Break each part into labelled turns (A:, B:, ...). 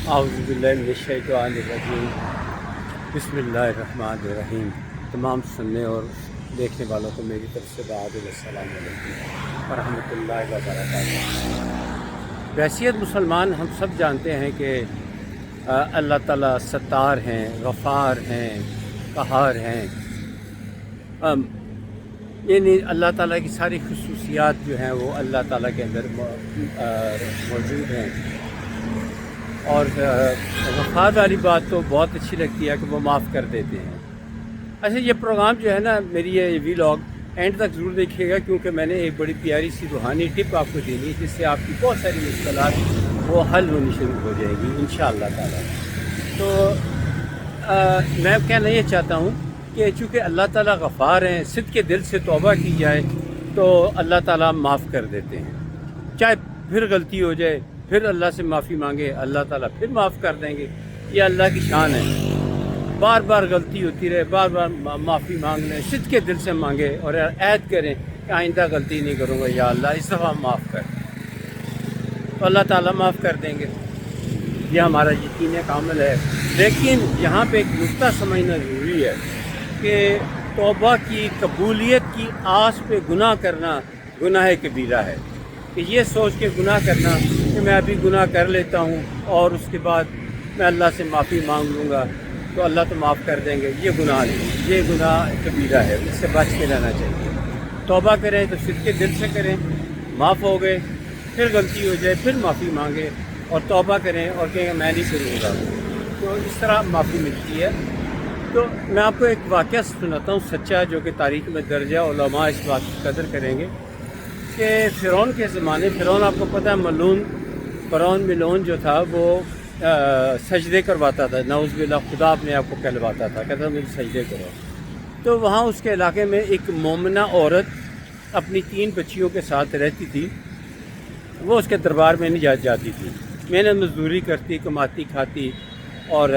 A: اعوذ باللہ من الشیطان الرجیم بسم اللہ الرحمن الرحیم۔ تمام سننے اور دیکھنے والوں کو میری طرف سے بہادر السلام علیکم ورحمۃ اللہ وبرکاتہ۔ بحیثیت مسلمان ہم سب جانتے ہیں کہ اللہ تعالیٰ ستار ہیں، غفار ہیں، قہار ہیں، یعنی اللہ تعالیٰ کی ساری خصوصیات جو ہیں وہ اللہ تعالیٰ کے اندر موجود ہیں۔ اور غفار والی بات تو بہت اچھی لگتی ہے کہ وہ معاف کر دیتے ہیں۔ اچھا، یہ پروگرام جو ہے نا، میری یہ ویلاگ اینڈ تک ضرور دیکھیے گا، کیونکہ میں نے ایک بڑی پیاری سی روحانی ٹپ آپ کو دینی ہے، جس سے آپ کی بہت ساری مشکلات وہ حل ہونی شروع ہو جائے گی انشاءاللہ تعالیٰ۔ تو میں کہنا یہ چاہتا ہوں کہ چونکہ اللہ تعالیٰ غفار ہیں، صدق کے دل سے توبہ کی جائے تو اللہ تعالیٰ معاف کر دیتے ہیں۔ چاہے پھر غلطی ہو جائے، پھر اللہ سے معافی مانگے، اللہ تعالیٰ پھر معاف کر دیں گے۔ یہ اللہ کی شان ہے۔ بار بار غلطی ہوتی رہے، بار بار معافی مانگ لیں، صدق کے دل سے مانگے اور عہد کریں کہ آئندہ غلطی نہیں کروں گا، یا اللہ اس دفعہ معاف کر، تو اللہ تعالیٰ معاف کر دیں گے۔ یہ ہمارا یقین کامل ہے۔ لیکن یہاں پہ ایک نقطہ سمجھنا ضروری ہے کہ توبہ کی قبولیت کی آس پہ گناہ کرنا گناہ کبیرہ ہے۔ کہ یہ سوچ کے گناہ کرنا کہ میں ابھی گناہ کر لیتا ہوں اور اس کے بعد میں اللہ سے معافی مانگ لوں گا تو اللہ تو معاف کر دیں گے، یہ گناہ نہیں، یہ گناہ کبیرہ ہے، اس سے بچ کے رہنا چاہیے۔ توبہ کریں تو صدق کے دل سے کریں، معاف ہو گئے، پھر غلطی ہو جائے پھر معافی مانگیں اور توبہ کریں اور کہیں میں نہیں کروں گا، تو اس طرح معافی ملتی ہے۔ تو میں آپ کو ایک واقعہ سناتا ہوں سچا، جو کہ تاریخ میں درج ہے، علماء اس بات کی قدر کریں گے کہ فرعون کے زمانے، فرعون آپ کو پتہ ہے ملعون، فرعون ملعون جو تھا وہ سجدے کرواتا تھا، نعوذ باللہ، خدا اپنے آپ کو کہلواتا تھا، کہتا تھا مجھے سجدے کرو۔ تو وہاں اس کے علاقے میں ایک مومنہ عورت اپنی 3 بچیوں کے ساتھ رہتی تھی۔ وہ اس کے دربار میں نہیں جاتی تھی، محنت مزدوری کرتی، کماتی کھاتی اور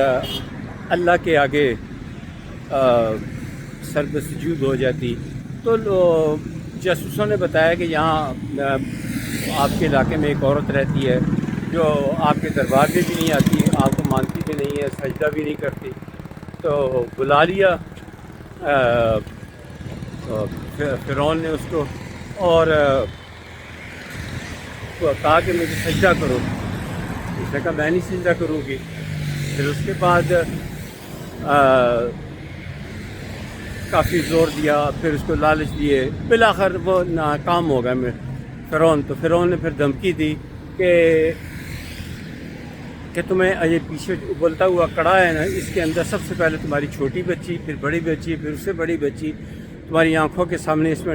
A: اللہ کے آگے سر بے سجود ہو جاتی۔ تو جاسوسوں نے بتایا کہ یہاں آپ کے علاقے میں ایک عورت رہتی ہے جو آپ کے دربار میں بھی نہیں آتی، آپ کو مانتی بھی نہیں ہے، سجدہ بھی نہیں کرتی۔ تو بلا لیا فرعون نے اس کو اور کہا کہ مجھے سجدہ کرو۔ اس نے کہا میں نہیں سجدہ کروں گی۔ پھر اس کے بعد کافی زور دیا، پھر اس کو لالچ دیے، بالآخر وہ ناکام ہو گیا فرعون۔ تو فرعون نے پھر دھمکی دی کہ تمہیں یہ پیچھے ابلتا ہوا کڑا ہے نا، اس کے اندر سب سے پہلے تمہاری چھوٹی بچی، پھر بڑی بچی، پھر اس سے بڑی بچی تمہاری آنکھوں کے سامنے اس میں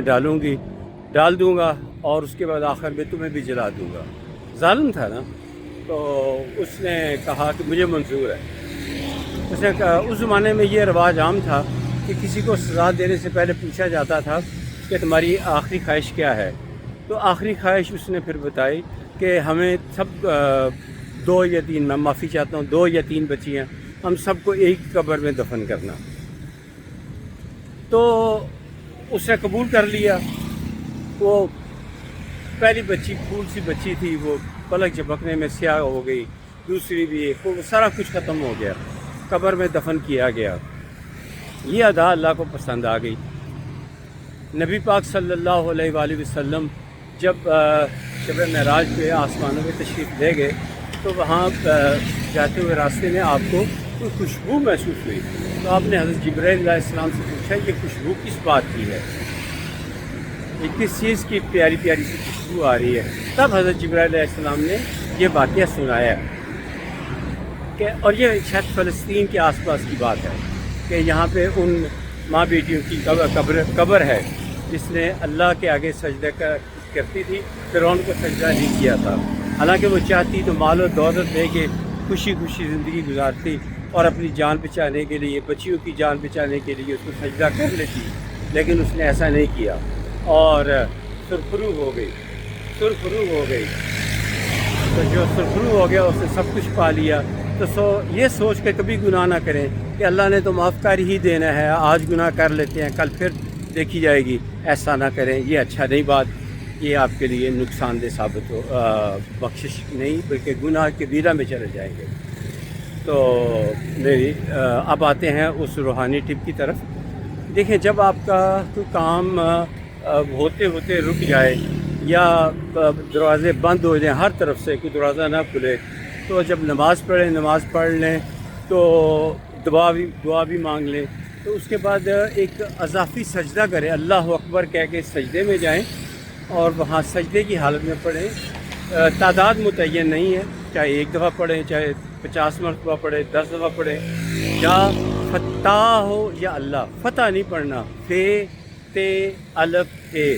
A: ڈال دوں گا اور اس کے بعد آخر میں تمہیں بھی جلا دوں گا۔ ظالم تھا نا۔ تو اس نے کہا کہ مجھے منظور ہے۔ اس نے کہا، اس زمانے میں یہ رواج عام تھا کہ کسی کو سزا دینے سے پہلے پوچھا جاتا تھا کہ تمہاری آخری خواہش کیا ہے۔ تو آخری خواہش اس نے پھر بتائی کہ ہمیں سب 2 یا 3، میں معافی چاہتا ہوں، 2 یا 3 بچیاں، ہم سب کو ایک قبر میں دفن کرنا۔ تو اس نے قبول کر لیا۔ وہ پہلی بچی پھول سی بچی تھی، وہ پلک جھپکنے میں سیاہ ہو گئی، دوسری بھی، وہ سارا کچھ ختم ہو گیا، قبر میں دفن کیا گیا۔ یہ ادا اللہ کو پسند آ گئی۔ نبی پاک صلی اللہ علیہ وآلہ وسلم جب شب معراج پہ آسمانوں میں تشریف لے گئے تو وہاں جاتے ہوئے راستے میں آپ کو کوئی خوشبو محسوس ہوئی۔ تو آپ نے حضرت جبرائیل علیہ السلام سے پوچھا یہ خوشبو کس بات کی ہے، یہ کس چیز کی پیاری پیاری سی خوشبو آ رہی ہے۔ تب حضرت جبرائیل علیہ السلام نے یہ واقعہ سنایا کہ، اور یہ شاید فلسطین کے آس پاس کی بات ہے کہ یہاں پہ ان ماں بیٹیوں کی قبر ہے جس نے اللہ کے آگے سجدہ کرتی تھی، فرعون کو سجدہ نہیں کیا تھا۔ حالانکہ وہ چاہتی تو مال و دولت لے کے خوشی خوشی زندگی گزارتی اور اپنی جان بچانے کے لیے، بچیوں کی جان بچانے کے لیے اس کو سجدہ کر لیتی، لیکن اس نے ایسا نہیں کیا اور سرخرو ہو گئی۔ تو جو سرخرو ہو گیا اس نے سب کچھ پا لیا۔ تو یہ سوچ کے کبھی گناہ نہ کریں کہ اللہ نے تو معاف کر ہی دینا ہے، آج گناہ کر لیتے ہیں کل پھر دیکھی جائے گی، ایسا نہ کریں، یہ اچھا نہیں بات، یہ آپ کے لیے نقصان دہ ثابت ہو، بخشش نہیں بلکہ گناہ کبیرہ میں چلے جائیں گے۔ تو میری اب آتے ہیں اس روحانی ٹپ کی طرف. دیکھیں جب آپ کا کوئی کام ہوتے ہوتے رک جائے یا دروازے بند ہو جائیں ہر طرف سے کوئی دروازہ نہ کھلے تو جب نماز پڑھیں نماز پڑھ لیں تو دعا بھی مانگ لیں تو اس کے بعد ایک اضافی سجدہ کریں اللہ اکبر کہہ کے سجدے میں جائیں اور وہاں سجدے کی حالت میں پڑھیں. تعداد متعین نہیں ہے چاہے ایک دفعہ پڑھیں چاہے 50 مرتبہ پڑھیں 10 دفعہ پڑھیں. یا فتح ہو یا اللہ فتح نہیں پڑھنا فے تے الف اے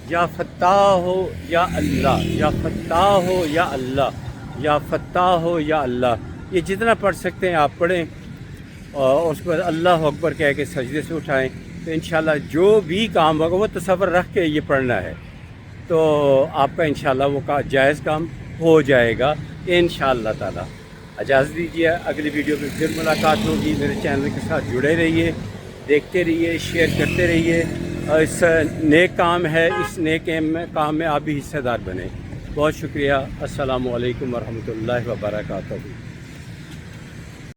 A: یا فتح ہو یا اللہ یا فتح ہو یا اللہ یا فتح ہو یا اللہ یہ جتنا پڑھ سکتے ہیں آپ پڑھیں اور اس کے بعد اللہ اکبر کہہ کے سجدے سے اٹھائیں تو انشاءاللہ جو بھی کام ہوگا وہ تصور رکھ کے یہ پڑھنا ہے تو آپ کا انشاءاللہ وہ جائز کام ہو جائے گا انشاءاللہ تعالی. اجازت دیجیے اگلی ویڈیو میں پھر ملاقات ہوگی. میرے چینل کے ساتھ جڑے رہیے دیکھتے رہیے شیئر کرتے رہیے. اس نیک کام ہے اس نیک کام میں آپ بھی حصہ دار بنیں. بہت شکریہ. السلام علیکم ورحمۃ اللہ وبرکاتہ.